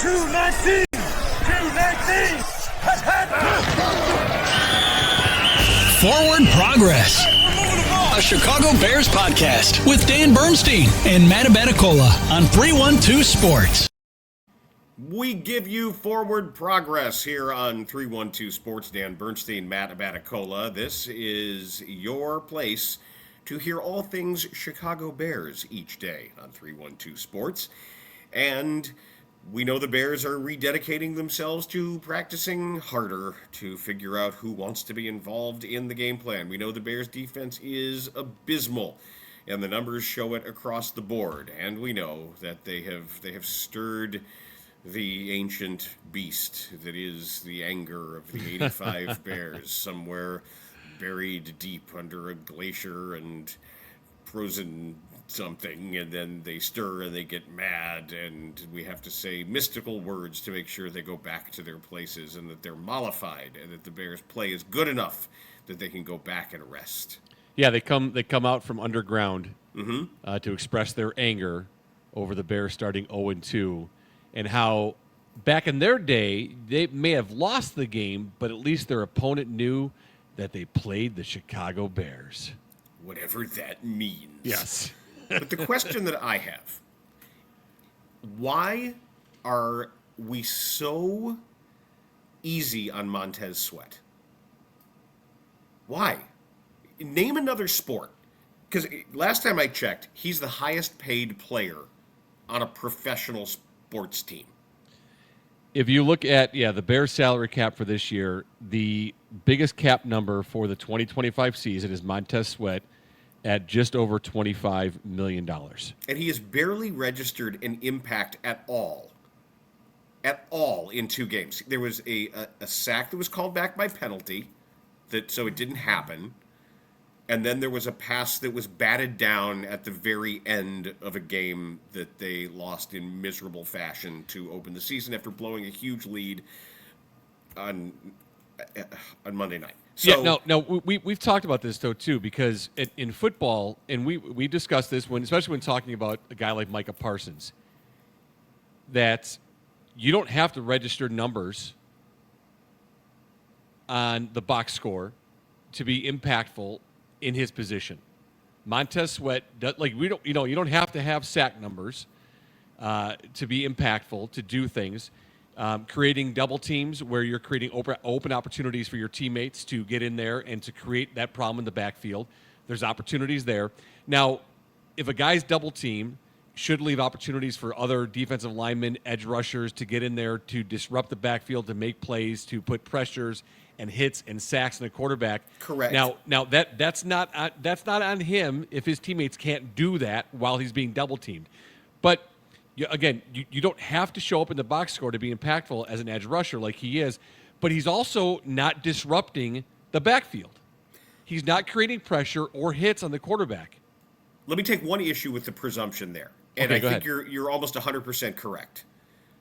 219! 219! Forward Progress, a Chicago Bears podcast with Dan Bernstein and Matt Abaticola on 312 Sports. We give you Forward Progress here on 312 Sports. Dan Bernstein, Matt Abaticola. This is your place to hear all things Chicago Bears each day on 312 Sports. And we know the Bears are rededicating themselves to practicing harder to figure out who wants to be involved in the game plan. We know the Bears defense is abysmal, and the numbers show it across the board. And we know that they have stirred the ancient beast that is the anger of the 85 Bears somewhere buried deep under a glacier and frozen something, and then they stir and they get mad, and we have to say mystical words to make sure they go back to their places and that they're mollified and that the Bears play is good enough that they can go back and rest. Yeah, they come out from underground to express their anger over the Bears starting 0-2, and how back in their day they may have lost the game, but at least their opponent knew that they played the Chicago Bears. Whatever that means. Yes. But the question that I have, why are we so easy on Montez Sweat? Why? Name another sport. Because last time I checked, he's the highest paid player on a professional sports team. If you look at, the Bears salary cap for this year, the biggest cap number for the 2025 season is Montez Sweat at just over $25 million. And he has barely registered an impact at all in 2 games. There was a sack that was called back by penalty, so it didn't happen. And then there was a pass that was batted down at the very end of a game that they lost in miserable fashion to open the season after blowing a huge lead on Monday night. So, we've talked about this, though, too, because in football, and we discussed this, especially when talking about a guy like Micah Parsons, that you don't have to register numbers on the box score to be impactful in his position. Montez Sweat, you don't have to have sack numbers to be impactful, to do things. Creating double teams where you're creating open opportunities for your teammates to get in there and to create that problem in the backfield. There's opportunities there. Now, if a guy's double teamed, should leave opportunities for other defensive linemen, edge rushers to get in there to disrupt the backfield, to make plays, to put pressures and hits and sacks on the quarterback. Correct. Now that's not on him if his teammates can't do that while he's being double teamed. But you don't have to show up in the box score to be impactful as an edge rusher like he is, but he's also not disrupting the backfield. He's not creating pressure or hits on the quarterback. Let me take one issue with the presumption there, and Okay, I go think ahead. you're almost 100% correct.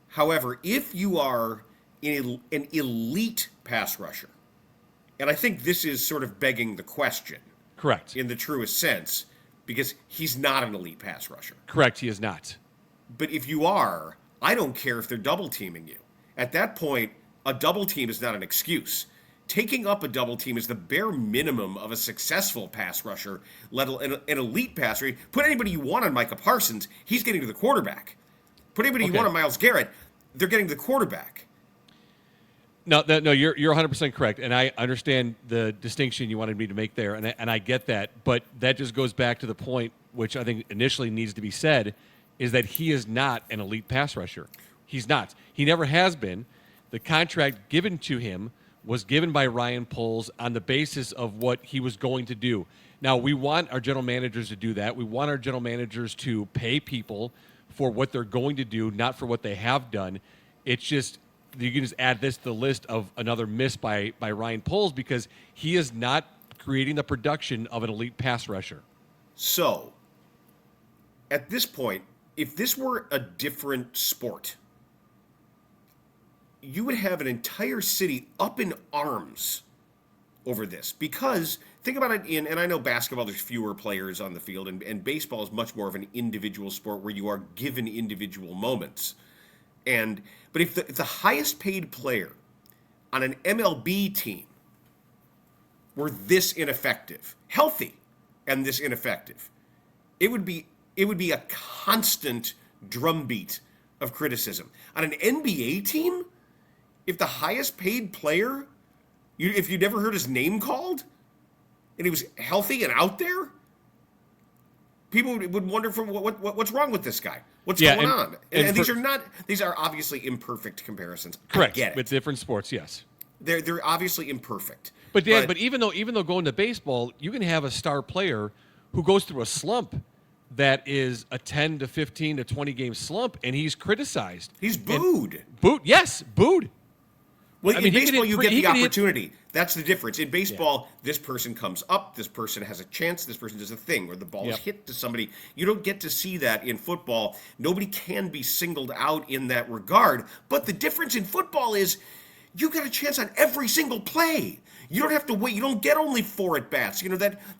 However, if you are an elite pass rusher, and I think this is sort of begging the question. Correct. In the truest sense, because he's not an elite pass rusher. Correct, he is not. But if you are, I don't care if they're double teaming you. At that point, a double team is not an excuse. Taking up a double team is the bare minimum of a successful pass rusher, let alone an elite passer. Put anybody you want on Micah Parsons, he's getting to the quarterback. Put anybody you want on Myles Garrett, they're getting to the quarterback. No, you're 100% correct, and I understand the distinction you wanted me to make there, and I get that. But that just goes back to the point, which I think initially needs to be said, is that he is not an elite pass rusher. He's not. He never has been. The contract given to him was given by Ryan Poles on the basis of what he was going to do. Now, we want our general managers to do that. We want our general managers to pay people for what they're going to do, not for what they have done. It's just, you can just add this to the list of another miss by Ryan Poles because he is not creating the production of an elite pass rusher. So, at this point, if this were a different sport, you would have an entire city up in arms over this. Because, think about it and I know basketball, there's fewer players on the field, and baseball is much more of an individual sport where you are given individual moments. But if the highest paid player on an MLB team were this ineffective, healthy, and this ineffective, it would be a constant drumbeat of criticism. On an NBA team, if the highest paid player, if you never heard his name called, and he was healthy and out there, people would wonder what's wrong with this guy. What's going on? And these are obviously imperfect comparisons. Correct. I get it. With different sports, yes. They're obviously imperfect. But Dan, but even though going to baseball, you can have a star player who goes through a slump that is a 10 to 15 to 20 game slump, and he's criticized. He's booed. Booed. Well, in baseball, you get the opportunity. That's the difference. In baseball, this person comes up, this person has a chance, this person does a thing, or the ball is hit to somebody. You don't get to see that in football. Nobody can be singled out in that regard. But the difference in football is you got a chance on every single play. You don't have to wait. You don't get only 4 at-bats.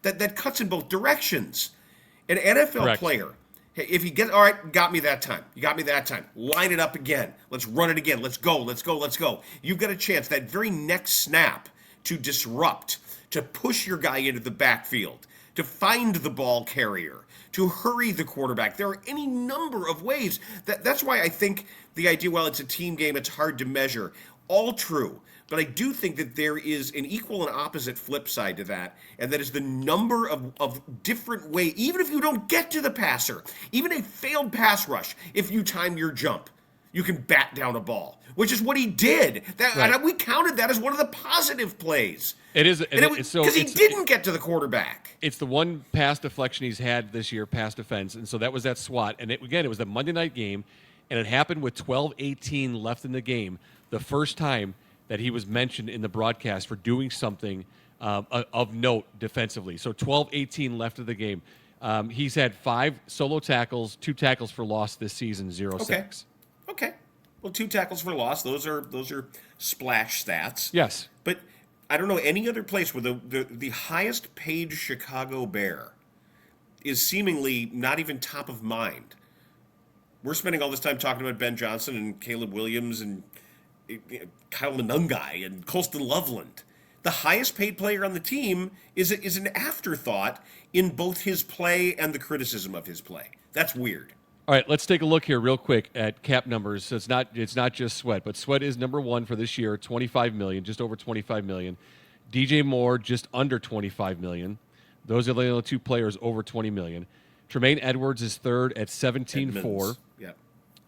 That cuts in both directions. An NFL player, if you get, all right, got me that time. You got me that time. Line it up again. Let's run it again. Let's go. You've got a chance that very next snap to disrupt, to push your guy into the backfield, to find the ball carrier, to hurry the quarterback. There are any number of ways. That's why I think the idea, well, it's a team game, it's hard to measure. All true. But I do think that there is an equal and opposite flip side to that, and that is the number of different ways, even if you don't get to the passer, even a failed pass rush, if you time your jump, you can bat down a ball, which is what he did. And we counted that as one of the positive plays. It is. Because he didn't get to the quarterback. It's the one pass deflection he's had this year, pass defense, and so that was that SWAT. And it was a Monday night game, and it happened with 12:18 left in the game, the first time that he was mentioned in the broadcast for doing something of note defensively. So 12:18 left of the game. He's had 5 solo tackles, 2 tackles for loss this season, 0 sacks. Okay. Well, 2 tackles for loss, those are splash stats. Yes. But I don't know any other place where the highest paid Chicago Bear is seemingly not even top of mind. We're spending all this time talking about Ben Johnson and Caleb Williams and Kyle Manungai and Colston Loveland. The highest paid player on the team is an afterthought in both his play and the criticism of his play. That's weird. All right, let's take a look here real quick at cap numbers. So it's not just Sweat, but Sweat is number 1 for this year, $25 million, just over $25 million. DJ Moore just under $25 million. Those are the only 2 players over $20 million. Tremaine Edwards is third at $17.4.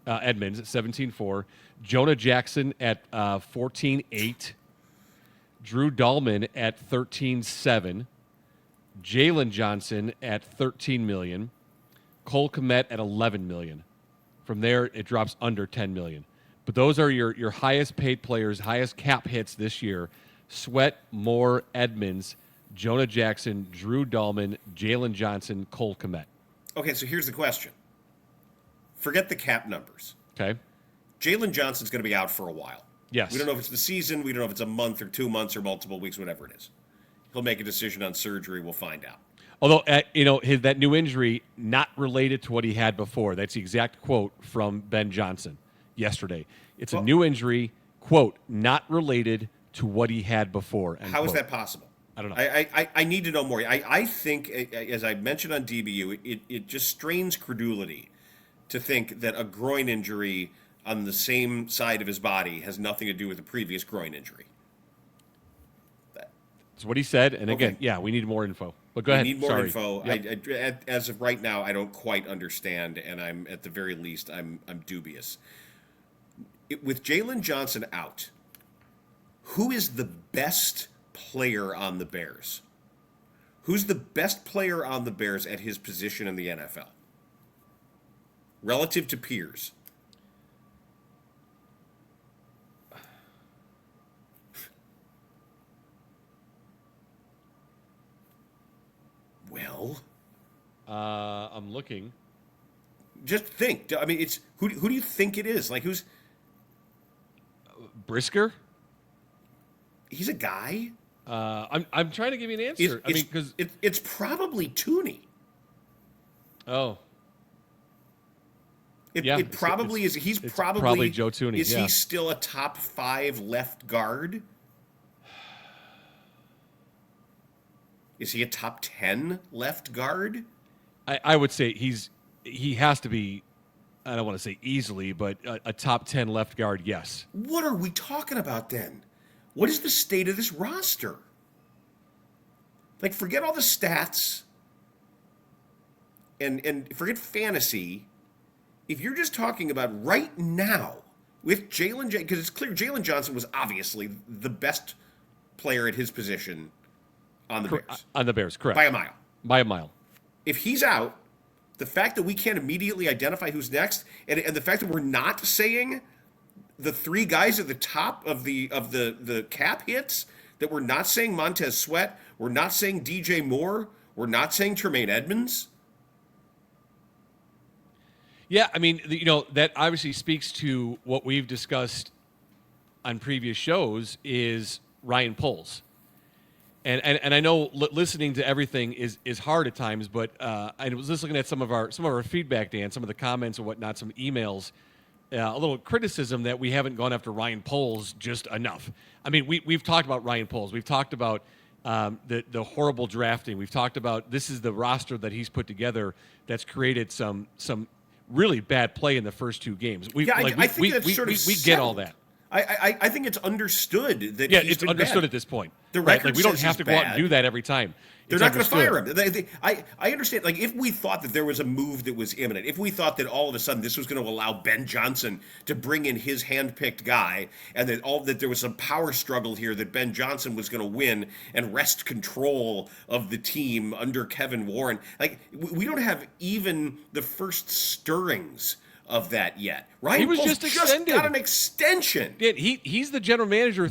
Edmonds at $17.4. Jonah Jackson at $14.8. Drew Dahlman at $13.7. Jalen Johnson at $13 million. Cole Kmet at $11 million. From there, it drops under $10 million. But those are your highest paid players, highest cap hits this year. Sweat, Moore, Edmonds, Jonah Jackson, Drew Dahlman, Jalen Johnson, Cole Kmet. Okay, so here's the question. Forget the cap numbers. Okay. Jalen Johnson's going to be out for a while. Yes. We don't know if it's the season. We don't know if it's a month or 2 months or multiple weeks, whatever it is. He'll make a decision on surgery. We'll find out. Although, that new injury, not related to what he had before. That's the exact quote from Ben Johnson yesterday. It's a new injury, quote, not related to what he had before. How is that possible? I don't know. I need to know more. I think, as I mentioned on DBU, it just strains credulity to think that a groin injury on the same side of his body has nothing to do with the previous groin injury. That's what he said. And again, we need more info. But go ahead. We need more Sorry. info. Yep. As of right now, I don't quite understand, and I'm at the very least, I'm dubious. With Jalen Johnson out, who is the best player on the Bears? Who's the best player on the Bears at his position in the NFL? Relative to peers. Well, I'm looking. Just think. I mean, it's who do you think it is? Like, who's Brisker? He's a guy. I'm trying to give you an answer. Because it's probably Tooney. Oh. It probably is. He's probably Joe Thuney. Is he still a top 5 left guard? Is he a top 10 left guard? I would say he has to be. I don't want to say easily, but a top 10 left guard, yes. What are we talking about then? What is the state of this roster? Like, forget all the stats and forget fantasy. If you're just talking about right now with Jalen, because it's clear Jalen Johnson was obviously the best player at his position on the Bears. On the Bears, correct. By a mile. By a mile. If he's out, the fact that we can't immediately identify who's next, and the fact that we're not saying the 3 guys at the top of the cap hits, that we're not saying Montez Sweat, we're not saying DJ Moore, we're not saying Tremaine Edmonds. Yeah, I mean, that obviously speaks to what we've discussed on previous shows is Ryan Poles. And I know listening to everything is hard at times, but I was just looking at some of our feedback, Dan, some of the comments and whatnot, some emails, a little criticism that we haven't gone after Ryan Poles just enough. I mean, we've talked about Ryan Poles. We've talked about the horrible drafting. We've talked about this is the roster that he's put together that's created some really bad play in the first 2 games. I think that's sort of we get all that. I think it's understood that it's understood bad. At this point. The record right? We don't have to go out and do that every time. They're not going to fire him. I understand. Like, if we thought that there was a move that was imminent, if we thought that all of a sudden this was going to allow Ben Johnson to bring in his handpicked guy, and that there was some power struggle here, that Ben Johnson was going to win and wrest control of the team under Kevin Warren, like, we don't have even the first stirrings of that yet. Ryan Poles just got an extension. Yeah, he's the general manager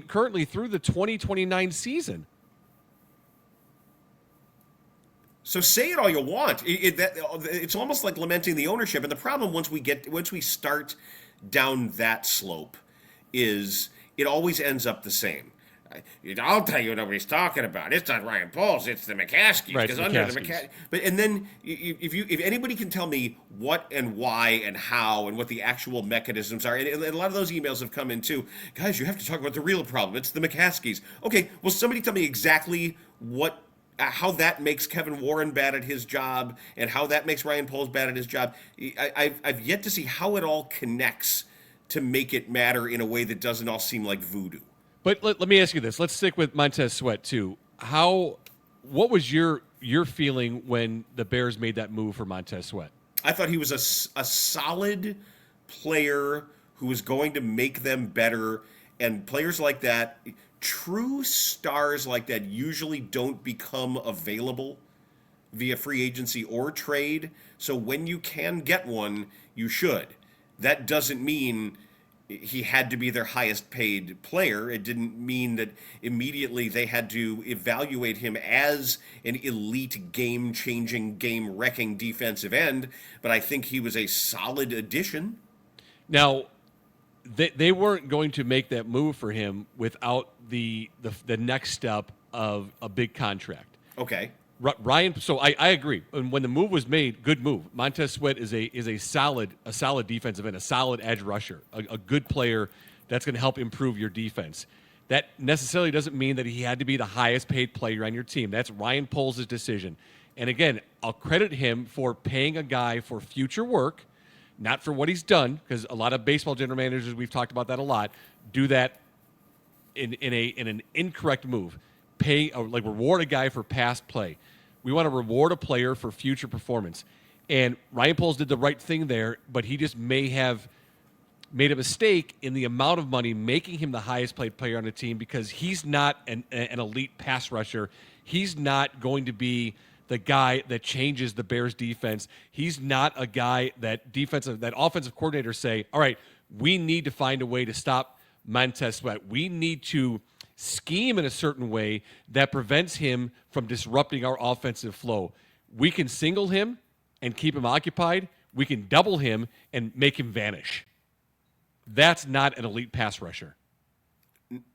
currently through the 2029 season. So say it all you want. It's almost like lamenting the ownership. And the problem once we start down that slope is it always ends up the same. I'll tell you what nobody's talking about. It's not Ryan Poles. It's the McCaskies. Right, and then if anybody can tell me what and why and how and what the actual mechanisms are, and a lot of those emails have come in too. Guys, you have to talk about the real problem. It's the McCaskies. Okay, well, somebody tell me exactly how that makes Kevin Warren bad at his job and how that makes Ryan Poles bad at his job. I've yet to see how it all connects to make it matter in a way that doesn't all seem like voodoo. But let me ask you this. Let's stick with Montez Sweat, too. What was your feeling when the Bears made that move for Montez Sweat? I thought he was a solid player who was going to make them better. And players like that, true stars like that, usually don't become available via free agency or trade. So when you can get one, you should. That doesn't mean he had to be their highest paid player. It didn't mean that immediately they had to evaluate him as an elite game-changing, game-wrecking defensive end, but I think he was a solid addition. Now, they weren't going to make that move for him without the next step of a big contract. Okay. Ryan, so I agree. And when the move was made, good move. Montez Sweat is a solid defensive end, a solid edge rusher, a good player that's going to help improve your defense. That necessarily doesn't mean that he had to be the highest paid player on your team. That's Ryan Poles' decision. And again, I'll credit him for paying a guy for future work, not for what he's done, because a lot of baseball general managers, we've talked about that a lot, do that in an incorrect move. Reward a guy for past play. We want to reward a player for future performance. And Ryan Poles did the right thing there, but he just may have made a mistake in the amount of money making him the highest paid player on the team, because he's not an elite pass rusher. He's not going to be the guy that changes the Bears defense. He's not a guy that offensive coordinators say, all right, we need to find a way to stop Montez Sweat. We need to scheme in a certain way that prevents him from disrupting our offensive flow. We can single him and keep him occupied. We can double him and make him vanish. That's not an elite pass rusher.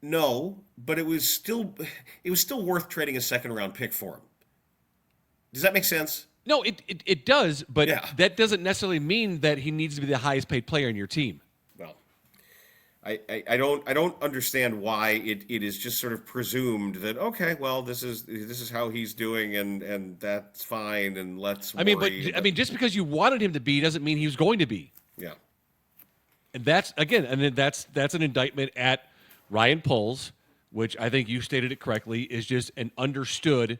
No, but it was still worth trading a second round pick for him. Does that make sense? No, it does, but Yeah. that doesn't necessarily mean that he needs to be the highest paid player in your team. Well, I don't understand why it is just sort of presumed that, okay, well, this is how he's doing, and that's fine, and let's worry. Just because you wanted him to be doesn't mean he was going to be. Yeah. And that's an indictment at Ryan Poles, which I think you stated it correctly, is just an understood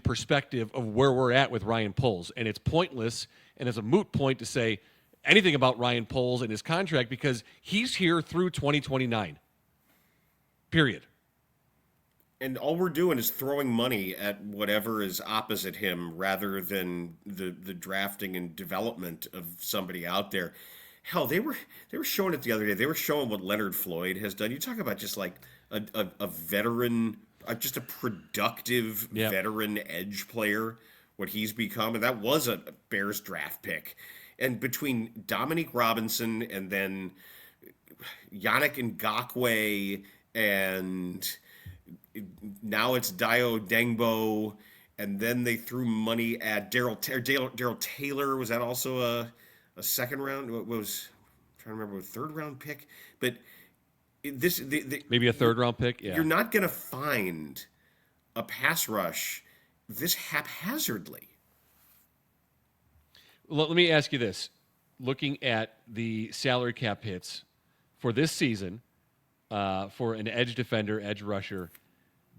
perspective of where we're at with Ryan Poles. And it's pointless and it's a moot point to say anything about Ryan Poles and his contract because he's here through 2029. Period. And all we're doing is throwing money at whatever is opposite him rather than the drafting and development of somebody out there. Hell, they were showing it the other day. They were showing what Leonard Floyd has done. You talk about just like a veteran, just a productive veteran edge player, what he's become. And that was a Bears draft pick. And between Dominique Robinson and then Yannick Ngakoue and now it's Dio Dengbo, and then they threw money at Daryl Taylor. Was that also a second round? What was I'm trying to remember, a third round pick? But maybe a third round pick. Yeah, you're not going to find a pass rush this haphazardly. Let me ask you this: looking at the salary cap hits for this season for an edge defender, edge rusher.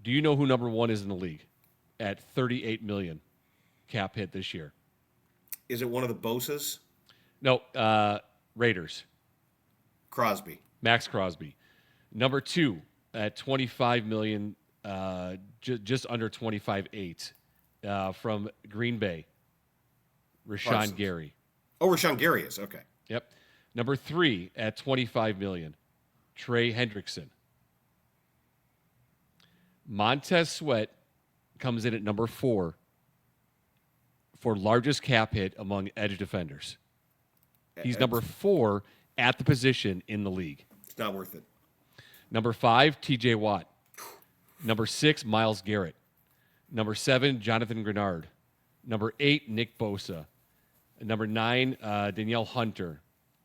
Do you know who number one is in the league at $38 million cap hit this year? Is it one of the Bosas? No, Raiders. Crosby. Max Crosby. Number two at $25 million, just under 25.8 from Green Bay. Rashawn Gary. Oh, Rashawn Gary is okay. Yep. Number three at $25 million, Trey Hendrickson. Montez Sweat comes in at number 4 for largest cap hit among edge defenders. He's number 4 at the position in the league. It's not worth it. Number 5, TJ Watt. Number 6, Myles Garrett. Number 7, Jonathan Grenard. Number 8, Nick Bosa. Number 9, Danielle Hunter.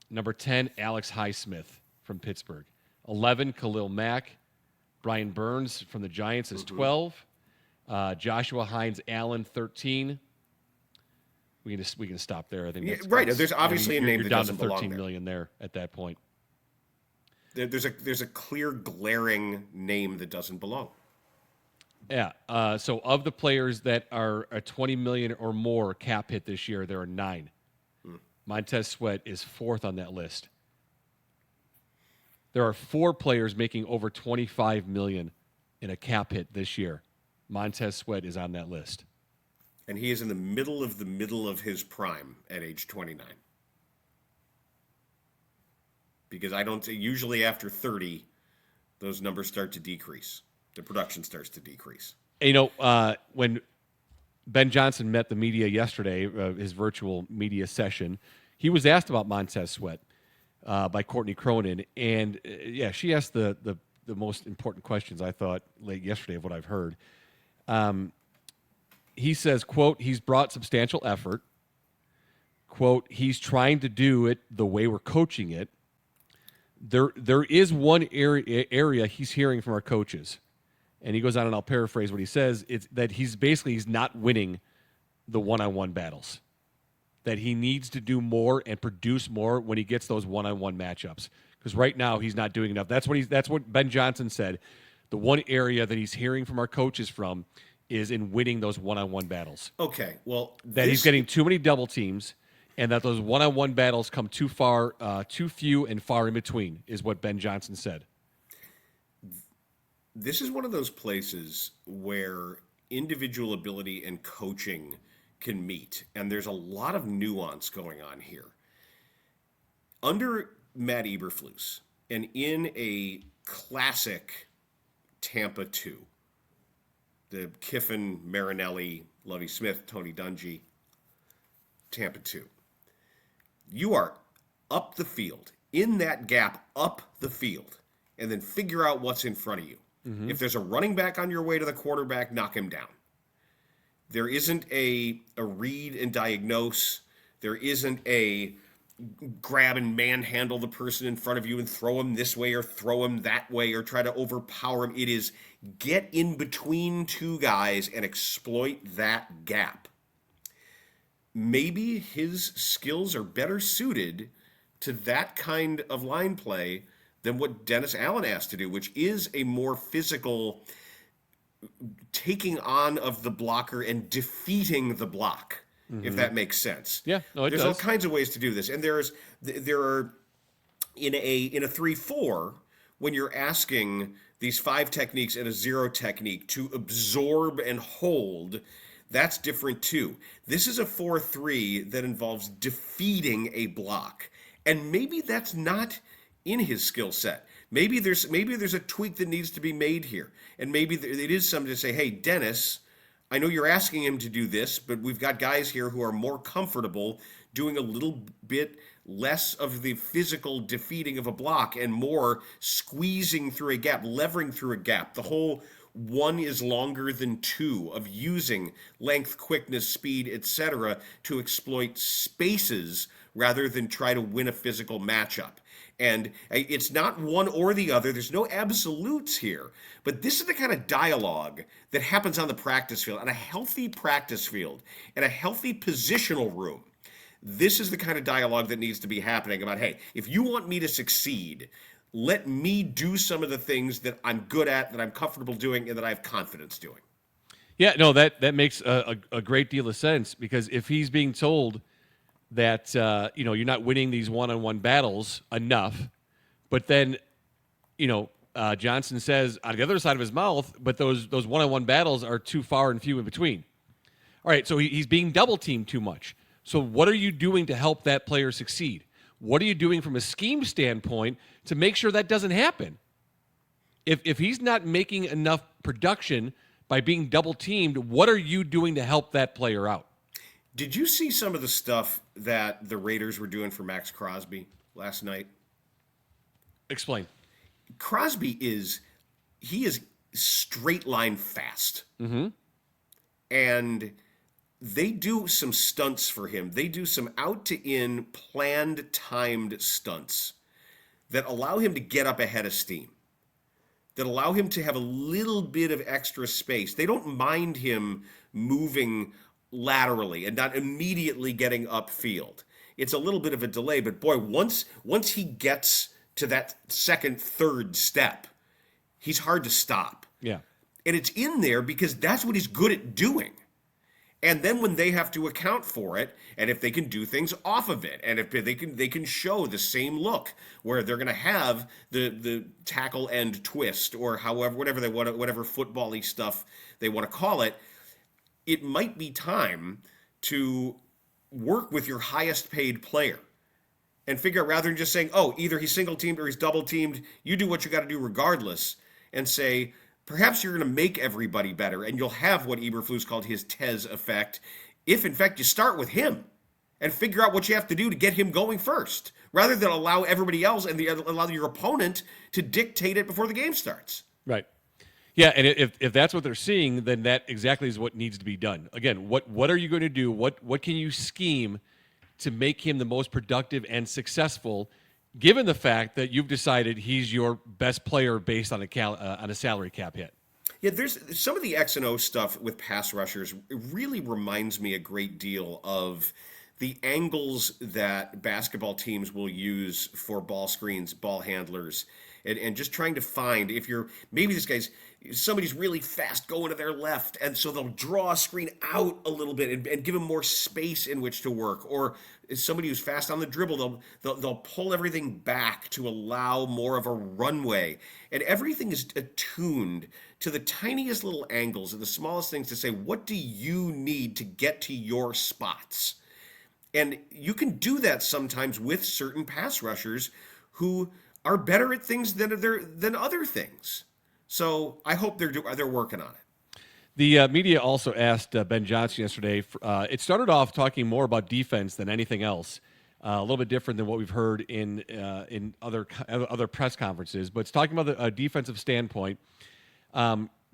Number 10, Alex Highsmith from Pittsburgh. 11, Khalil Mack. Brian Burns from the Giants is 12. Joshua Hines Allen, 13. We can stop there. I think that's right. There's obviously a name that down doesn't to 13 belong there. million there at that point. There's a clear glaring name that doesn't belong. Yeah. So of the players that are a 20 million or more cap hit this year, there are 9. Montez Sweat is 4th on that list. There are 4 players making over 25 million in a cap hit this year. Montez Sweat is on that list. And he is in the middle of his prime at age 29. Because usually after 30, those numbers start to decrease. The production starts to decrease. When Ben Johnson met the media yesterday, his virtual media session, he was asked about Montez Sweat by Courtney Cronin. And, she asked the most important questions, I thought, late yesterday of what I've heard. He says, quote, he's brought substantial effort. Quote, he's trying to do it the way we're coaching it. There is one area he's hearing from our coaches. And he goes on, and I'll paraphrase what he says. It's that he's not winning the one-on-one battles. That he needs to do more and produce more when he gets those one-on-one matchups. Because right now he's not doing enough. That's what Ben Johnson said. The one area that he's hearing from our coaches from is in winning those one-on-one battles. Okay, well, he's getting too many double teams, and that those one-on-one battles come too few and far in between, is what Ben Johnson said. This is one of those places where individual ability and coaching can meet, and there's a lot of nuance going on here. Under Matt Eberflus, and in a classic Tampa 2, the Kiffin, Marinelli, Lovie Smith, Tony Dungy, Tampa 2, you are up the field, in that gap, up the field, and then figure out what's in front of you. Mm-hmm. If there's a running back on your way to the quarterback, knock him down. There isn't a read and diagnose. There isn't a grab and manhandle the person in front of you and throw him this way or throw him that way or try to overpower him. It is get in between two guys and exploit that gap. Maybe his skills are better suited to that kind of line play than what Dennis Allen asked to do, which is a more physical taking on of the blocker and defeating the block, if that makes sense. Yeah, no, it There's does. all kinds of ways to do this, and there are in a 3-4 when you're asking these 5 techniques and a 0 technique to absorb and hold. That's different too. This is a 4-3 that involves defeating a block, and maybe that's not in his skill set. Maybe there's a tweak that needs to be made here, and maybe it is something to say, hey, Dennis, I know you're asking him to do this, but we've got guys here who are more comfortable doing a little bit less of the physical defeating of a block and more squeezing through a gap, levering through a gap. The whole 1 is longer than 2 of using length, quickness, speed, etc. to exploit spaces rather than try to win a physical matchup. And it's not one or the other. There's no absolutes here. But this is the kind of dialogue that happens on the practice field, on a healthy practice field, in a healthy positional room. This is the kind of dialogue that needs to be happening about, hey, if you want me to succeed, let me do some of the things that I'm good at, that I'm comfortable doing, and that I have confidence doing. Yeah, no, that makes a great deal of sense, because if he's being told that you're not winning these one-on-one battles enough, but then Johnson says on the other side of his mouth, but those one-on-one battles are too far and few in between. All right, so he's being double-teamed too much. So what are you doing to help that player succeed? What are you doing from a scheme standpoint to make sure that doesn't happen? If he's not making enough production by being double-teamed, what are you doing to help that player out? Did you see some of the stuff that the Raiders were doing for Max Crosby last night? Explain. Crosby is straight line fast. Mm-hmm. And they do some stunts for him. They do some out to in planned timed stunts that allow him to get up ahead of steam, that allow him to have a little bit of extra space. They don't mind him moving laterally and not immediately getting upfield. It's a little bit of a delay, but boy, once he gets to that second, third step, he's hard to stop. Yeah. And it's in there because that's what he's good at doing. And then when they have to account for it, and if they can do things off of it, and if they can show the same look where they're going to have the tackle end twist or however whatever they want, whatever football-y stuff they want to call it, it might be time to work with your highest paid player and figure out, rather than just saying, oh, either he's single teamed or he's double teamed, you do what you got to do regardless, and say, perhaps you're going to make everybody better, and you'll have what Eberflus called his Tez effect, if in fact you start with him and figure out what you have to do to get him going first, rather than allow everybody else and allow your opponent to dictate it before the game starts. Right. Yeah, and if that's what they're seeing, then that exactly is what needs to be done. Again, what are you going to do? What can you scheme to make him the most productive and successful, given the fact that you've decided he's your best player based on a salary cap hit? Yeah, there's some of the X and O stuff with pass rushers. It really reminds me a great deal of the angles that basketball teams will use for ball screens, ball handlers, and just trying to find, if you're, maybe somebody's really fast going to their left, and so they'll draw a screen out a little bit and give them more space in which to work. Or somebody who's fast on the dribble, they'll pull everything back to allow more of a runway. And everything is attuned to the tiniest little angles and the smallest things to say, what do you need to get to your spots? And you can do that sometimes with certain pass rushers who are better at things than other things. So I hope they're working on it. The media also asked Ben Johnson yesterday. It started off talking more about defense than anything else, a little bit different than what we've heard in other press conferences. But it's talking about a defensive standpoint.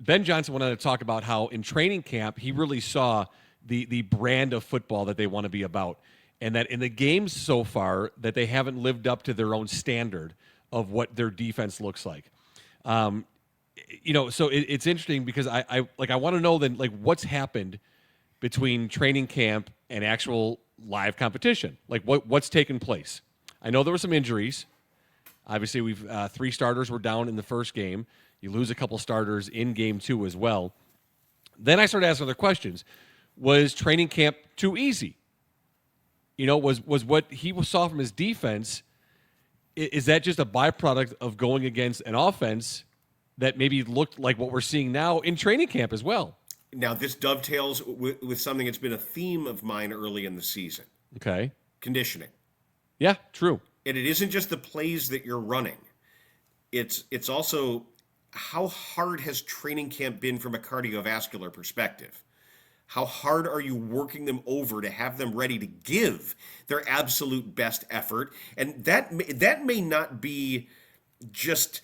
Ben Johnson went on to talk about how in training camp he really saw the brand of football that they want to be about, and that in the games so far that they haven't lived up to their own standard of what their defense looks like. So it's interesting because I want to know then like what's happened between training camp and actual live competition. Like what's taken place. I know there were some injuries. Obviously, we've 3 starters were down in the first game. You lose a couple starters in game 2 as well. Then I started asking other questions. Was training camp too easy? Was what he saw from his defense, is that just a byproduct of going against an offense that maybe looked like what we're seeing now in training camp as well? Now, this dovetails with something that's been a theme of mine early in the season. Okay. Conditioning. Yeah, true. And it isn't just the plays that you're running. It's also how hard has training camp been from a cardiovascular perspective? How hard are you working them over to have them ready to give their absolute best effort? And that may not be just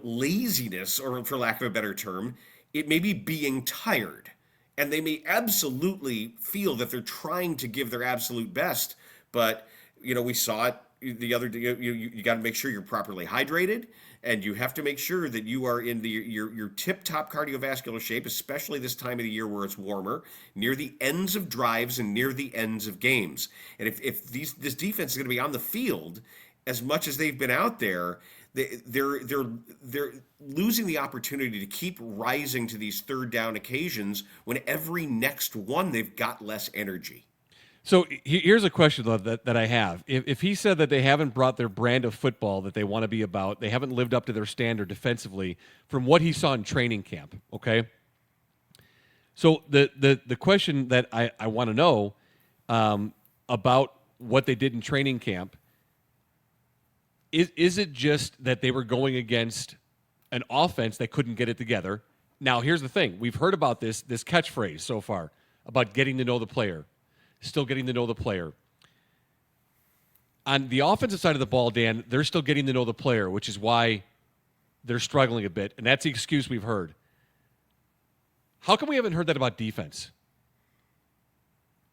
laziness, or for lack of a better term, it may be being tired. And they may absolutely feel that they're trying to give their absolute best, but we saw it the other day. You got to make sure you're properly hydrated, and you have to make sure that you are in your tip-top cardiovascular shape, especially this time of the year where it's warmer, near the ends of drives and near the ends of games. And if this defense is going to be on the field as much as they've been out there, they're losing the opportunity to keep rising to these third down occasions when every next one they've got less energy. So here's a question, though, that I have. If he said that they haven't brought their brand of football that they want to be about, they haven't lived up to their standard defensively from what he saw in training camp, okay? So the question that I want to know about what they did in training camp, is it just that they were going against an offense that couldn't get it together? Now, here's the thing. We've heard about this catchphrase so far about getting to know the player. Still getting to know the player. On the offensive side of the ball, Dan, they're still getting to know the player, which is why they're struggling a bit, and that's the excuse we've heard. How come we haven't heard that about defense?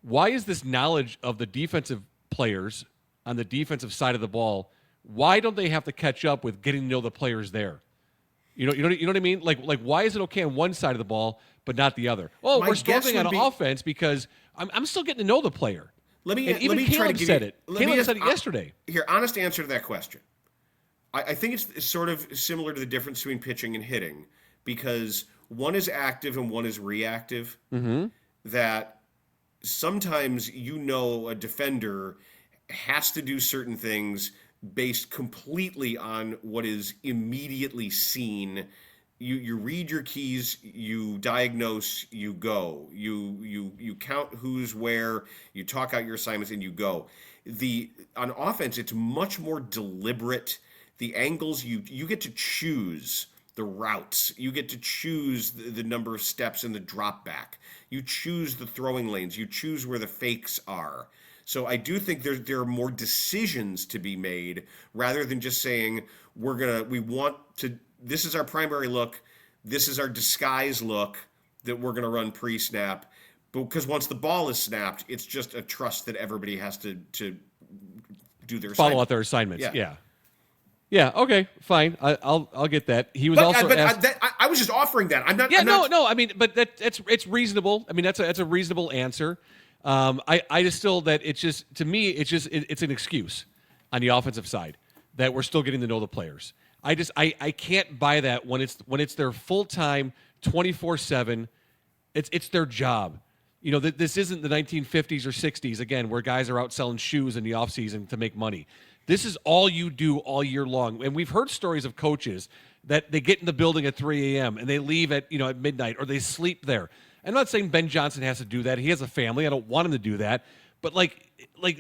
Why is this knowledge of the defensive players on the defensive side of the ball, why don't they have to catch up with getting to know the players there? You know what I mean? Like why is it okay on one side of the ball but not the other? Oh, we're struggling on offense because I'm still getting to know the player. Even Caleb said it. Caleb said it yesterday. Here, honest answer to that question. I think it's sort of similar to the difference between pitching and hitting, because one is active and one is reactive. Mm-hmm. That sometimes a defender has to do certain things based completely on what is immediately seen. You read your keys, you diagnose, you go. You count who's where, you talk out your assignments, and you go. On offense, it's much more deliberate. The angles, you get to choose the routes. You get to choose the number of steps in the drop back. You choose the throwing lanes. You choose where the fakes are. So I do think there are more decisions to be made rather than just saying this is our primary look, this is our disguise look that we're going to run pre-snap. Because once the ball is snapped, it's just a trust that everybody has to do their follow out their assignments. Yeah. Okay, fine. I'll get that. He was I was just offering that. I'm not. Yeah, no. I mean, but it's reasonable. I mean, that's a reasonable answer. I just still that it's just to me it's an excuse on the offensive side that we're still getting to know the players. I can't buy that when it's their full-time 24/7. It's their job. This isn't the 1950s or 60s again where guys are out selling shoes in the offseason to make money. This is all you do all year long. And we've heard stories of coaches that they get in the building at 3 a.m. and they leave at midnight, or they sleep there. I'm not saying Ben Johnson has to do that. He has a family. I don't want him to do that. But like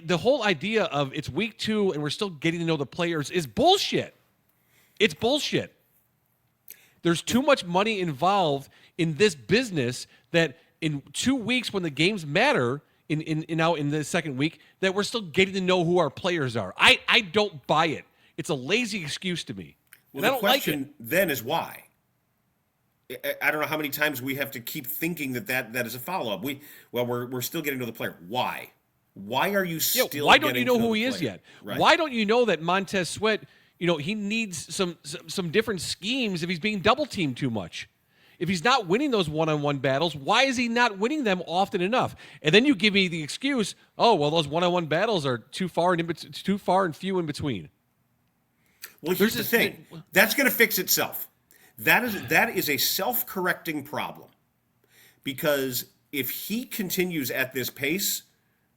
the whole idea of it's week 2 and we're still getting to know the players is bullshit. It's bullshit. There's too much money involved in this business that in 2 weeks when the games matter now in the second week that we're still getting to know who our players are. I don't buy it. It's a lazy excuse to me. Well, the question then is why. I don't know how many times we have to keep thinking that is a follow-up. We're still getting to the player. Why? Why are you still why don't you getting know to who the he is player? yet? Right. Why don't you know that Montez Sweat, he needs some different schemes if he's being double teamed too much? If he's not winning those one-on-one battles, why is he not winning them often enough? And then you give me the excuse, oh, well, those one-on-one battles are too far and few in between. Well, here's the thing. That's going to fix itself. That is a self-correcting problem. Because if he continues at this pace,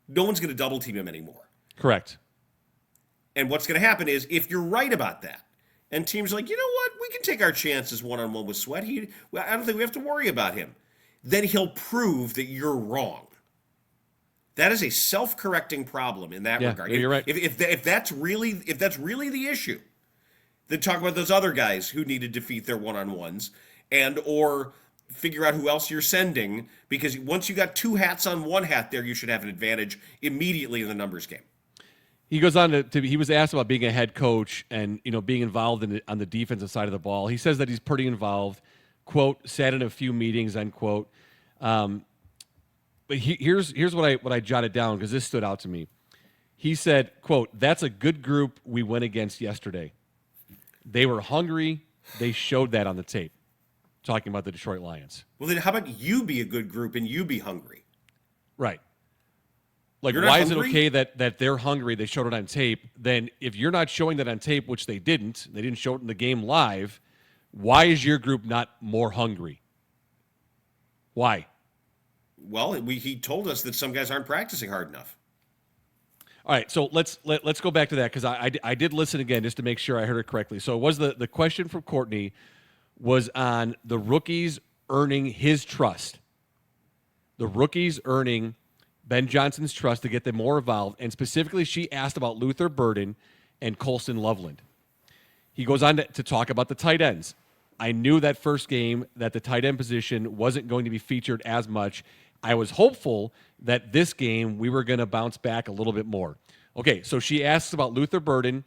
no one's going to double team him anymore. Correct. And what's going to happen is, if you're right about that, and teams are like, you know what, we can take our chances one-on-one with Sweat. I don't think we have to worry about him. Then he'll prove that you're wrong. That is a self-correcting problem in that regard. You're right. If that's really the issue, then talk about those other guys who need to defeat their one-on-ones or figure out who else you're sending, because once you got two hats on one hat there, you should have an advantage immediately in the numbers game. He goes on to he was asked about being a head coach and being involved on the defensive side of the ball. He says that he's pretty involved. Quote, sat in a few meetings, end quote. But here's what I jotted down, because this stood out to me. He said, quote, that's a good group we went against yesterday. They were hungry. They showed that on the tape. Talking about the Detroit Lions. Well, then how about you be a good group and you be hungry? Right. Like, You're why not is it hungry? okay that they're hungry, they showed it on tape? Then if you're not showing that on tape, which they didn't show it in the game live, why is your group not more hungry? Why? Well, he told us that some guys aren't practicing hard enough. All right, so let's go back to that, because I did listen again just to make sure I heard it correctly. So it was the question from Courtney was on the rookies earning his trust. The rookies earning Ben Johnson's trust to get them more involved, and specifically she asked about Luther Burden and Colson Loveland. He goes on to talk about the tight ends. I knew that first game that the tight end position wasn't going to be featured as much. I was hopeful that this game we were going to bounce back a little bit more. Okay, so she asks about Luther Burden,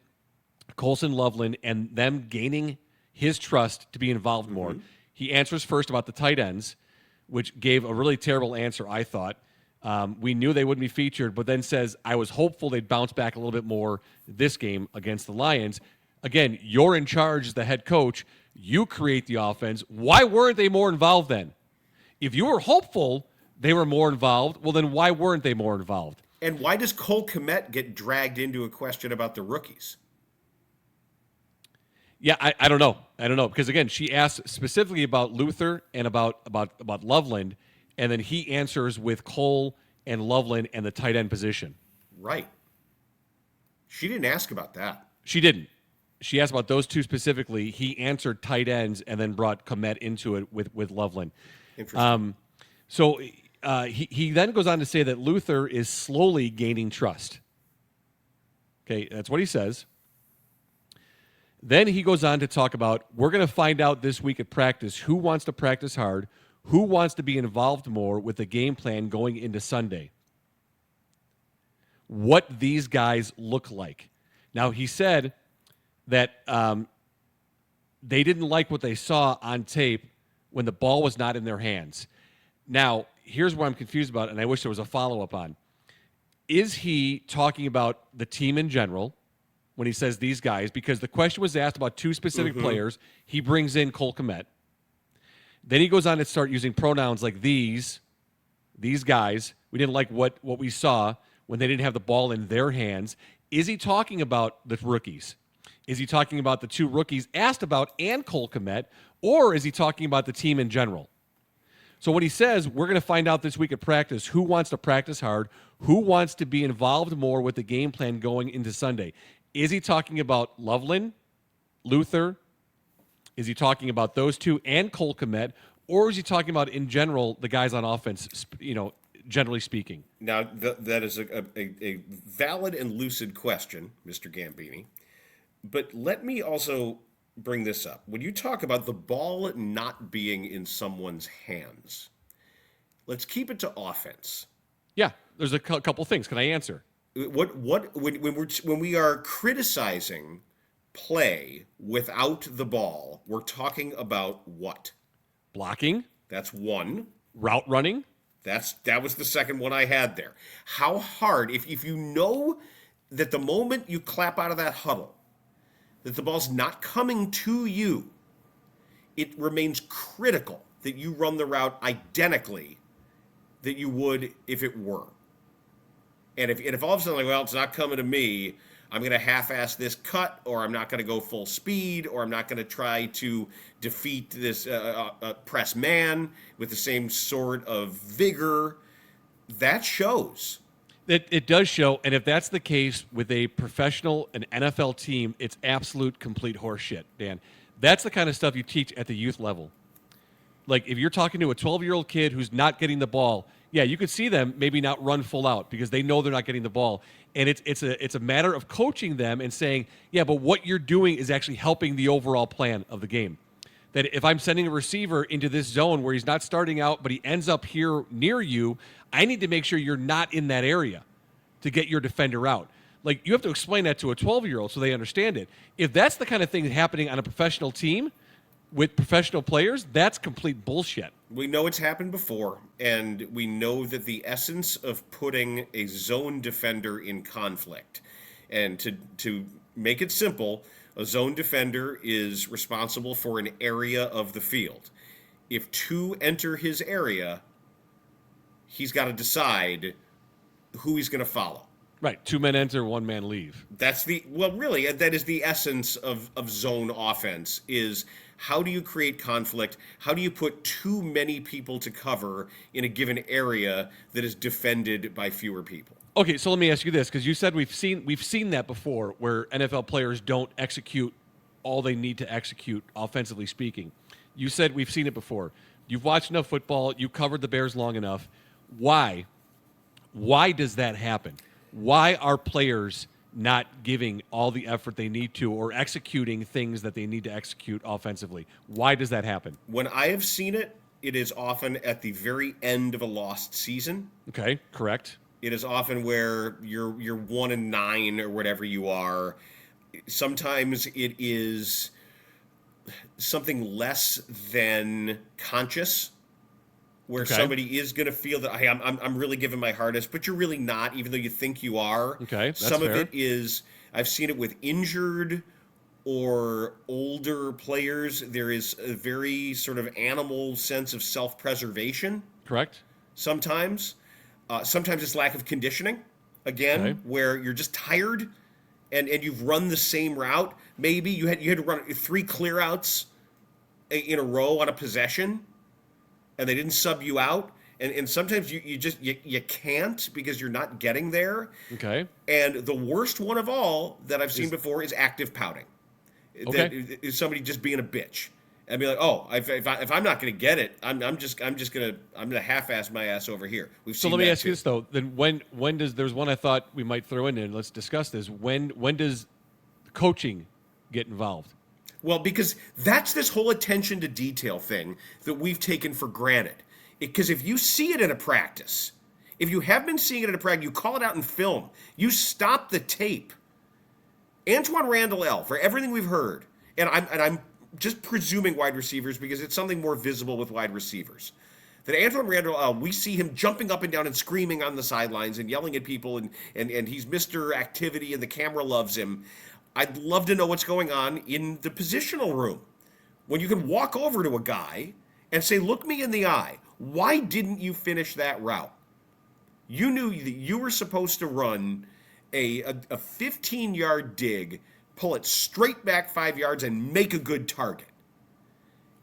Colson Loveland, and them gaining his trust to be involved more. Mm-hmm. He answers first about the tight ends, which gave a really terrible answer, I thought. We knew they wouldn't be featured, but then says, I was hopeful they'd bounce back a little bit more this game against the Lions. Again, you're in charge as the head coach. You create the offense. Why weren't they more involved then? If you were hopeful they were more involved, well, then why weren't they more involved? And why does Cole Kmet get dragged into a question about the rookies? Yeah, I don't know. Because, again, she asked specifically about Luther and about Loveland, and then he answers with Cole and Loveland and the tight end position. Right. She didn't ask about that. She didn't. She asked about those two specifically. He answered tight ends and then brought Kmet into it with Loveland. Interesting. So he then goes on to say that Luther is slowly gaining trust. Okay, that's what he says. Then he goes on to talk about, we're going to find out this week at practice who wants to practice hard, who wants to be involved more with the game plan going into Sunday. What these guys look like. Now, he said that they didn't like what they saw on tape when the ball was not in their hands. Now, here's what I'm confused about, and I wish there was a follow-up on. Is he talking about the team in general when he says these guys? Because the question was asked about two specific players. He brings in Cole Kmet. Then he goes on to start using pronouns like these guys. We didn't like what we saw when they didn't have the ball in their hands. Is he talking about the rookies? Is he talking about the two rookies asked about and Cole Kmet? Or is he talking about the team in general? So when he says, we're going to find out this week at practice who wants to practice hard, who wants to be involved more with the game plan going into Sunday, is he talking about Loveland, Luther? Is he talking about those two and Cole Kmet? Or is he talking about, in general, the guys on offense, generally speaking? Now, that is a valid and lucid question, Mr. Gambini. But let me also bring this up. When you talk about the ball not being in someone's hands, let's keep it to offense. Yeah, there's a couple things. Can I answer? When we are criticizing play without the ball, we're talking about what? Blocking. That's one. Route running. That was the second one I had there. How hard, if you know that the moment you clap out of that huddle, that the ball's not coming to you, it remains critical that you run the route identically that you would if it were. And if all of a sudden, like, well, it's not coming to me, I'm going to half-ass this cut, or I'm not going to go full speed, or I'm not going to try to defeat this press man with the same sort of vigor, that shows. It does show, and if that's the case with a professional, an NFL team, it's absolute complete horseshit, Dan. That's the kind of stuff you teach at the youth level. Like, if you're talking to a 12-year-old kid who's not getting the ball, yeah, you could see them maybe not run full out because they know they're not getting the ball. And it's a matter of coaching them and saying, yeah, but what you're doing is actually helping the overall plan of the game. That if I'm sending a receiver into this zone where he's not starting out, but he ends up here near you, I need to make sure you're not in that area to get your defender out. Like, you have to explain that to a 12-year-old so they understand it. If that's the kind of thing happening on a professional team with professional players, that's complete bullshit. We know it's happened before, and we know that the essence of putting a zone defender in conflict, and to make it simple, a zone defender is responsible for an area of the field. If two enter his area, he's got to decide who he's going to follow. Right, 2 men enter, 1 man leave. That is the essence of zone offense, is how do you create conflict? How do you put too many people to cover in a given area that is defended by fewer people? Okay, so let me ask you this, because you said we've seen that before, where NFL players don't execute all they need to execute, offensively speaking. You said we've seen it before. You've watched enough football. You covered the Bears long enough. Why? Why does that happen? Why are players not giving all the effort they need to or executing things that they need to execute offensively? Why does that happen? When I have seen it, it is often at the very end of a lost season. Okay, correct. It is often where you're 1-9 or whatever you are. Sometimes it is something less than conscious, where somebody is going to feel that, hey, I'm really giving my hardest, but you're really not, even though you think you are. Okay, that's Some fair. of it is, I've seen it with injured or older players. There is a very sort of animal sense of self-preservation. Correct. Sometimes it's lack of conditioning, again, where you're just tired and you've run the same route. Maybe you had to run 3 clear-outs in a row on a possession, and they didn't sub you out, and sometimes you can't because you're not getting there. Okay. And the worst one of all that I've seen before is active pouting. Okay. That is somebody just being a bitch and be like, oh, if I'm not going to get it, I'm gonna half-ass my ass over here. So let me ask you this though. Then when does, there's one I thought we might throw in there, and let's discuss this. When does coaching get involved? Well, because that's this whole attention to detail thing that we've taken for granted. Because if you see it in a practice, if you have been seeing it in a practice, you call it out in film, you stop the tape. Antoine Randall, for everything we've heard, and I'm just presuming wide receivers because it's something more visible with wide receivers, that Antoine Randall, we see him jumping up and down and screaming on the sidelines and yelling at people, and he's Mr. Activity, and the camera loves him. I'd love to know what's going on in the positional room. When you can walk over to a guy and say, look me in the eye. Why didn't you finish that route? You knew that you were supposed to run a 15-yard dig, pull it straight back 5 yards, and make a good target.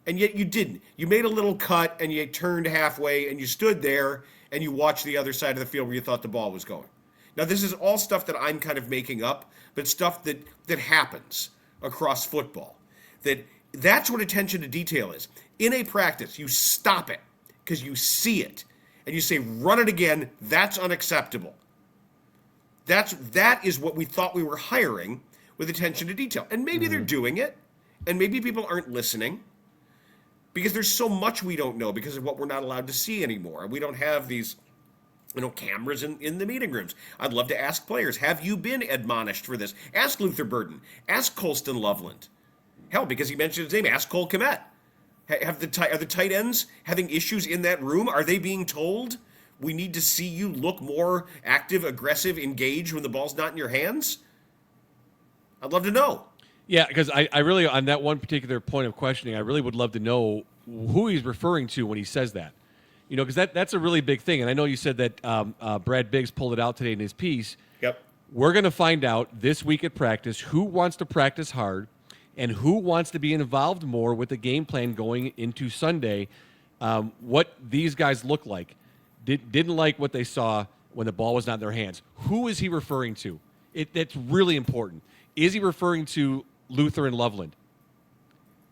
And yet you didn't. You made a little cut, and you turned halfway, and you stood there, and you watched the other side of the field where you thought the ball was going. Now, this is all stuff that I'm kind of making up, but stuff that happens across football. That's what attention to detail is. In a practice, you stop it because you see it, and you say, run it again. That's unacceptable. That is what we thought we were hiring with attention to detail. And maybe they're doing it, and maybe people aren't listening because there's so much we don't know because of what we're not allowed to see anymore. We don't have these cameras in the meeting rooms. I'd love to ask players, have you been admonished for this? Ask Luther Burden. Ask Colston Loveland. Hell, because he mentioned his name, ask Cole Kmet. Are the tight ends having issues in that room? Are they being told, we need to see you look more active, aggressive, engaged when the ball's not in your hands? I'd love to know. Yeah, because I really, on that one particular point of questioning, I really would love to know who he's referring to when he says that. Because that's a really big thing. And I know you said that Brad Biggs pulled it out today in his piece. Yep. We're going to find out this week at practice who wants to practice hard and who wants to be involved more with the game plan going into Sunday. What these guys look like. Didn't like what they saw when the ball was not in their hands. Who is he referring to? That's really important. Is he referring to Luther and Loveland,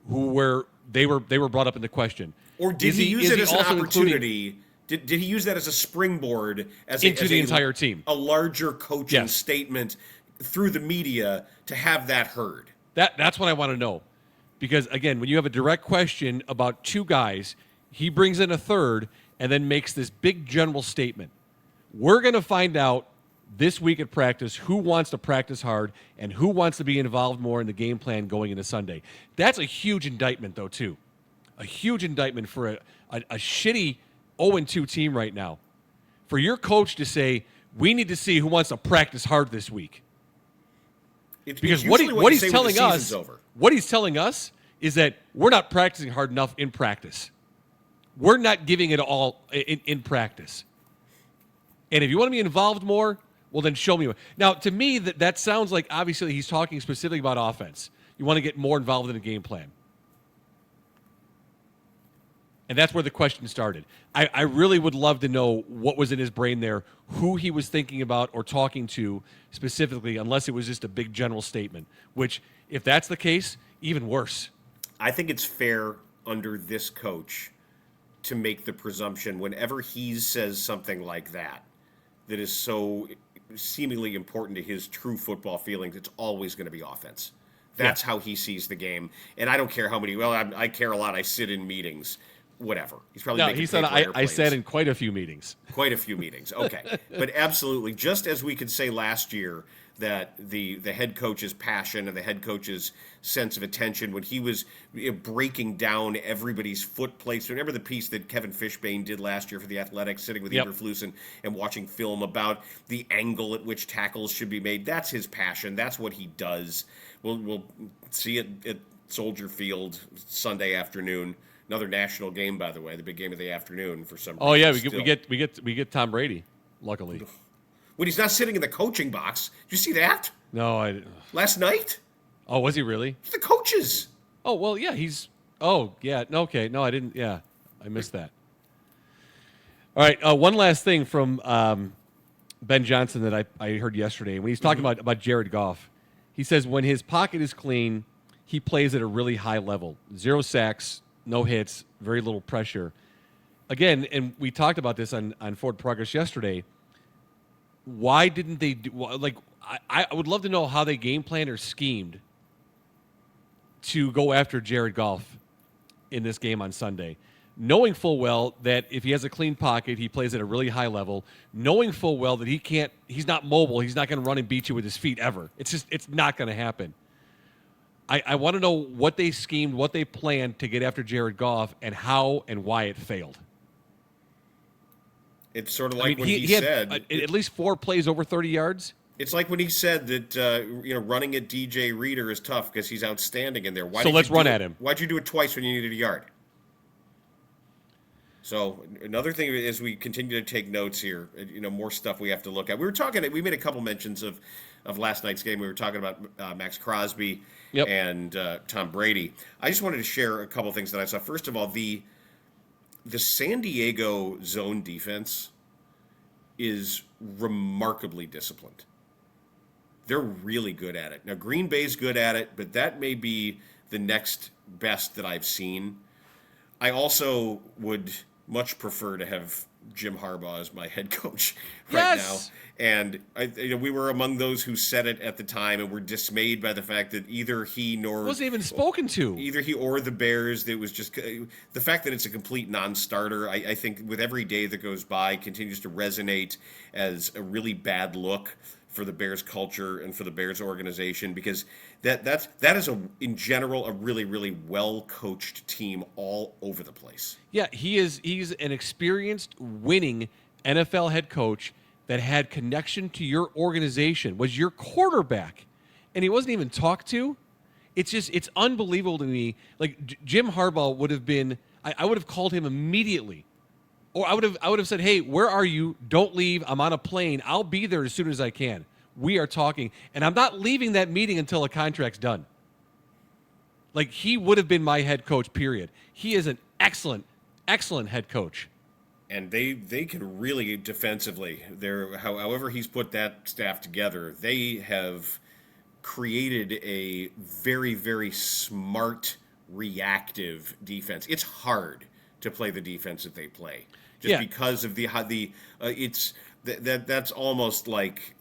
where they were brought up in the question? Or did he use it as an opportunity? Did he use that as a springboard into the entire team? A larger coaching statement through the media to have that heard? That's what I want to know. Because, again, when you have a direct question about two guys, he brings in a third and then makes this big general statement. We're going to find out this week at practice who wants to practice hard and who wants to be involved more in the game plan going into Sunday. That's a huge indictment, though, too. A huge indictment for a shitty 0-2 team right now. For your coach to say, we need to see who wants to practice hard this week. Because what he's telling us is that we're not practicing hard enough in practice. We're not giving it all in practice. And if you want to be involved more, well, then show me. Now, to me, that sounds like obviously he's talking specifically about offense. You want to get more involved in the game plan. And that's where the question started. I really would love to know what was in his brain there, who he was thinking about or talking to specifically, unless it was just a big general statement, which, if that's the case, even worse. I think it's fair under this coach to make the presumption whenever he says something like that is so seemingly important to his true football feelings, it's always going to be offense. That's how he sees the game. And I don't care how many, I care a lot. I sit in meetings. Whatever. He's probably making he said I sat in quite a few meetings. Quite a few meetings. Okay. But absolutely, just as we could say last year that the head coach's passion and the head coach's sense of attention when he was breaking down everybody's foot placement. Remember the piece that Kevin Fishbane did last year for The Athletic, sitting with Eberflus and watching film about the angle at which tackles should be made. That's his passion. That's what he does. We'll see it at Soldier Field Sunday afternoon. Another national game, by the way, the big game of the afternoon for some reason. Oh yeah, we get Tom Brady, luckily. When he's not sitting in the coaching box. Did you see that? No, last night? Oh, was he really? The coaches. Oh well, yeah, he's. Oh yeah, no, okay, no, I didn't. Yeah, I missed that. All right, one last thing from Ben Johnson that I heard yesterday when he's talking about Jared Goff. He says when his pocket is clean, he plays at a really high level. 0 sacks. No hits, very little pressure. Again, and we talked about this on Forward Progress yesterday. Why didn't they do, I would love to know how they game planned or schemed to go after Jared Goff in this game on Sunday, knowing full well that if he has a clean pocket, he plays at a really high level, knowing full well that he's not mobile, he's not going to run and beat you with his feet ever. It's not going to happen. I want to know what they schemed, what they planned to get after Jared Goff, and how and why it failed. It's sort of like when he said... at least 4 plays over 30 yards. It's like when he said that running at DJ Reader is tough because he's outstanding in there. Let's run at him. Why'd you do it twice when you needed a yard? So another thing as we continue to take notes here, more stuff we have to look at. We made a couple mentions of last night's game. We were talking about Max Crosby and Tom Brady. I just wanted to share a couple things that I saw. First of all, the San Diego zone defense is remarkably disciplined. They're really good at it. Now, Green Bay's good at it, but that may be the next best that I've seen. I also would much prefer to have Jim Harbaugh as my head coach right now. And we were among those who said it at the time and were dismayed by the fact that either he nor... wasn't even spoken to. Either he or the Bears, it was just... The fact that it's a complete non-starter, I think with every day that goes by, continues to resonate as a really bad look for the Bears culture and for the Bears organization, because that is in general a really, really well coached team all over the place. Yeah, he's an experienced winning NFL head coach that had connection to your organization, was your quarterback, and he wasn't even talked to. It's unbelievable to me. Like Jim Harbaugh would have been, I would have called him immediately. Or I would have said, "Hey, where are you? Don't leave. I'm on a plane. I'll be there as soon as I can. We are talking, and I'm not leaving that meeting until a contract's done." Like, he would have been my head coach, period. He is an excellent, excellent head coach. And they can really defensively. However he's put that staff together, they have created a very, very smart, reactive defense. It's hard to play the defense that they play, just because of that's almost like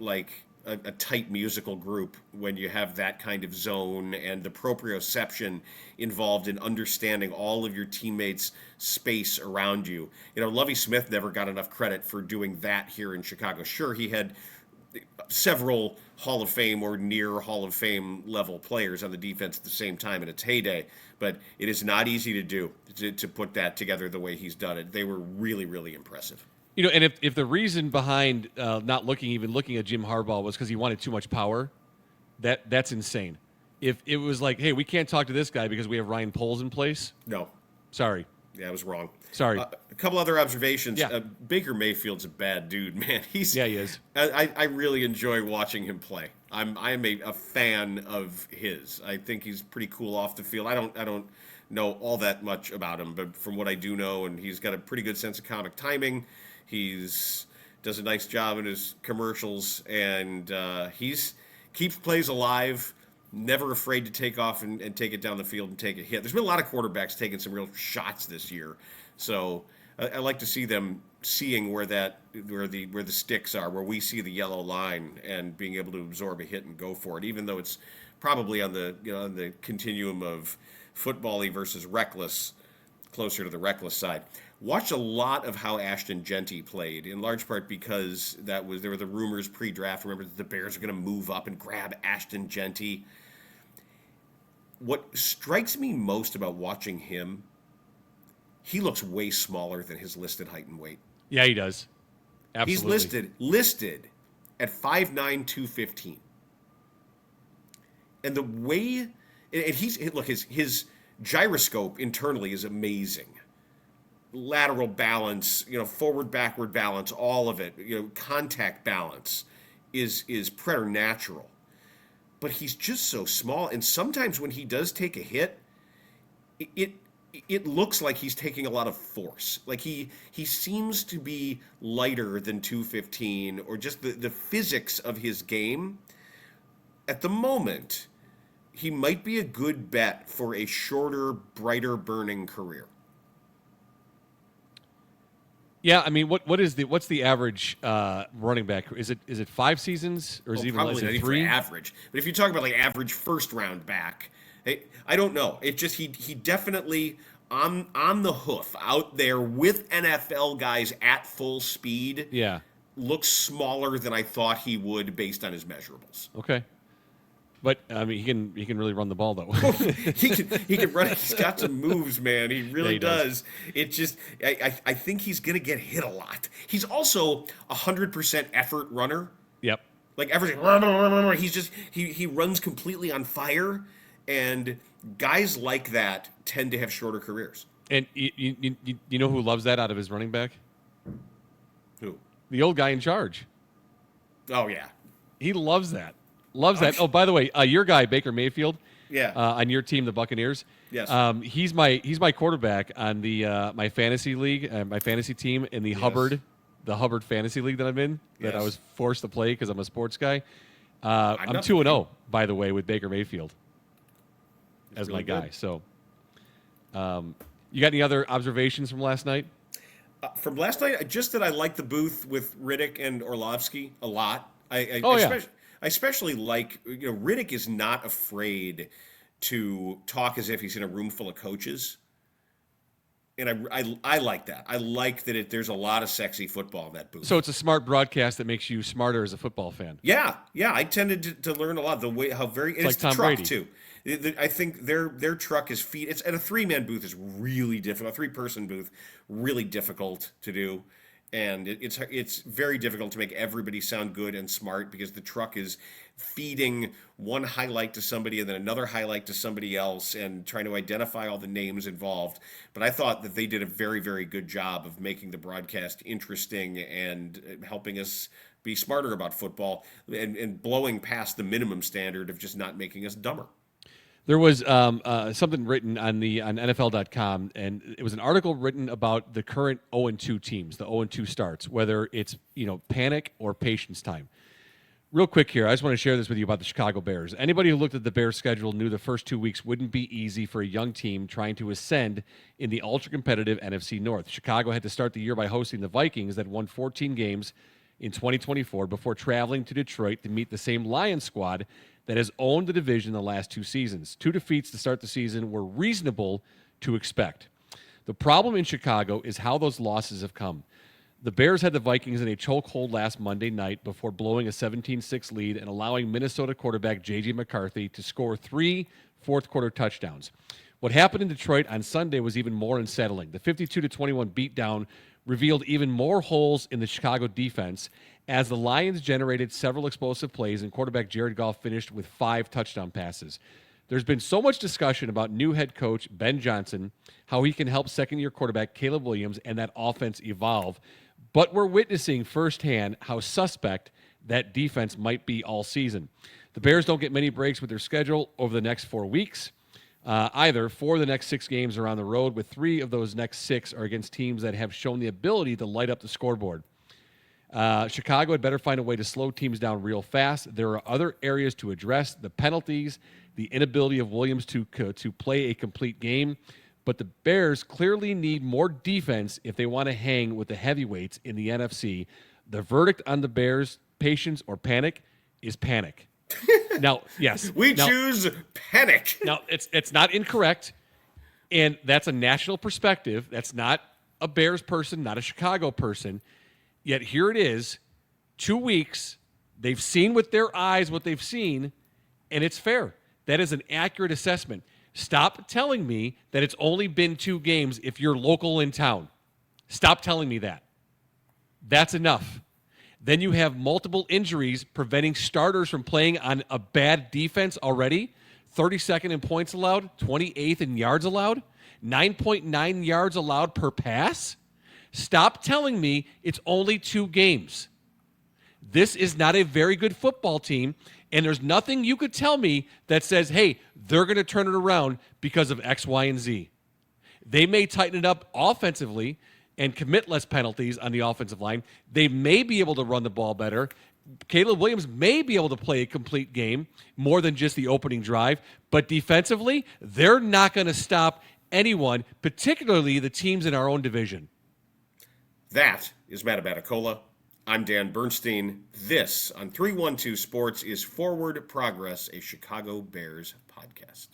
a tight musical group when you have that kind of zone and the proprioception involved in understanding all of your teammates' space around you. You know, Lovie Smith never got enough credit for doing that here in Chicago. Sure, he had several Hall of Fame or near Hall of Fame level players on the defense at the same time in its heyday, but it is not easy to do, to put that together the way he's done it. They were really, really impressive. You know, and if the reason behind not looking at Jim Harbaugh was because he wanted too much power, that's insane. If it was like, hey, we can't talk to this guy because we have Ryan Poles in place. No. Sorry. Yeah, I was wrong. Sorry. A couple other observations. Yeah. Baker Mayfield's a bad dude, man. He is. I really enjoy watching him play. I'm a fan of his. I think he's pretty cool off the field. I don't know all that much about him, but from what I do know, and he's got a pretty good sense of comic timing. Does a nice job in his commercials, and keeps plays alive. Never afraid to take off and take it down the field and take a hit. There's been a lot of quarterbacks taking some real shots this year, so I like to see them seeing where the sticks are, where we see the yellow line, and being able to absorb a hit and go for it, even though it's probably on the continuum of football-y versus reckless, closer to the reckless side. Watched a lot of how Ashton Genty played, in large part because there were the rumors pre-draft. Remember that the Bears are going to move up and grab Ashton Genty. What strikes me most about watching him, he looks way smaller than his listed height and weight. Yeah, he does. Absolutely. He's listed at 5'9", 215. And the way, and his gyroscope internally is amazing. Lateral balance, forward, backward balance, all of it, contact balance is preternatural. But he's just so small, and sometimes when he does take a hit, it looks like he's taking a lot of force. Like he seems to be lighter than 215, or just the physics of his game. At the moment, he might be a good bet for a shorter, brighter burning career. Yeah, I mean, what's the average running back? Is it 5 seasons, or is it even less than 3? Average. But if you talk about like average first round back, I don't know. It just he definitely on the hoof out there with NFL guys at full speed. Yeah, looks smaller than I thought he would based on his measurables. Okay. But I mean, he can really run the ball though. he can run. He's got some moves, man. He really does. It just, I think he's gonna get hit a lot. He's also 100% effort runner. Yep. Like everything. He's just he runs completely on fire, and guys like that tend to have shorter careers. And you know who loves that out of his running back? Who? The old guy in charge. Oh yeah. He loves that. Loves that. Oh, by the way, your guy Baker Mayfield, on your team, the Buccaneers. Yes. He's my quarterback on the my fantasy league, my fantasy team in the Hubbard fantasy league that I'm in. That I was forced to play because I'm a sports guy. I'm 2-0, by the way, with Baker Mayfield as really my guy. Good. So, you got any other observations from last night? From last night, just that I like the booth with Riddick and Orlovsky a lot. I especially like, Riddick is not afraid to talk as if he's in a room full of coaches. And I like that. I like that there's a lot of sexy football in that booth. So it's a smart broadcast that makes you smarter as a football fan. Yeah. I tended to learn a lot. The way how very it's like the Tom truck Brady. too. I think their truck is it's and a 3-man booth is really difficult. A 3-person booth really difficult to do, and it's very difficult to make everybody sound good and smart because the truck is feeding one highlight to somebody and then another highlight to somebody else and trying to identify all the names involved. But I thought that they did a very, very good job of making the broadcast interesting and helping us be smarter about football and blowing past the minimum standard of just not making us dumber. There was something written on NFL.com, and it was an article written about the current 0-2 teams, the 0-2 starts, whether it's panic or patience time. Real quick here, I just want to share this with you about the Chicago Bears. Anybody who looked at the Bears' schedule knew the first 2 weeks wouldn't be easy for a young team trying to ascend in the ultra-competitive NFC North. Chicago had to start the year by hosting the Vikings that won 14 games in 2024 before traveling to Detroit to meet the same Lions squad that has owned the division the last 2 seasons. 2 defeats to start the season were reasonable to expect. The problem in Chicago is how those losses have come. The Bears had the Vikings in a chokehold last Monday night before blowing a 17-6 lead and allowing Minnesota quarterback J.J. McCarthy to score 3 fourth-quarter touchdowns. What happened in Detroit on Sunday was even more unsettling. The 52-21 beatdown revealed even more holes in the Chicago defense as the Lions generated several explosive plays and quarterback Jared Goff finished with 5 touchdown passes. There's been so much discussion about new head coach Ben Johnson, how he can help second-year quarterback Caleb Williams and that offense evolve, but we're witnessing firsthand how suspect that defense might be all season. The Bears don't get many breaks with their schedule over the next 4 weeks. Either 4 of the next 6 games are on the road, with 3 of those next 6 are against teams that have shown the ability to light up the scoreboard. Chicago had better find a way to slow teams down real fast. There are other areas to address: the penalties, the inability of Williams to play a complete game. But the Bears clearly need more defense if they want to hang with the heavyweights in the NFC. The verdict on the Bears, patience or panic, is panic. Now, yes. We choose panic. Now, it's not incorrect, and that's a national perspective. That's not a Bears person, not a Chicago person. Yet here it is, 2 weeks, they've seen with their eyes what they've seen, and it's fair. That is an accurate assessment. Stop telling me that it's only been 2 games if you're local in town. Stop telling me that. That's enough. Then you have multiple injuries preventing starters from playing on a bad defense already. 32nd in points allowed, 28th in yards allowed, 9.9 yards allowed per pass. Stop telling me it's only 2 games. This is not a very good football team, and there's nothing you could tell me that says, hey, they're going to turn it around because of X, Y, and Z. They may tighten it up offensively and commit less penalties on the offensive line. They may be able to run the ball better. Caleb Williams may be able to play a complete game more than just the opening drive, but defensively, they're not going to stop anyone, particularly the teams in our own division. That is Matt Abatacola. I'm Dan Bernstein. This on 312 Sports is Forward Progress, a Chicago Bears podcast.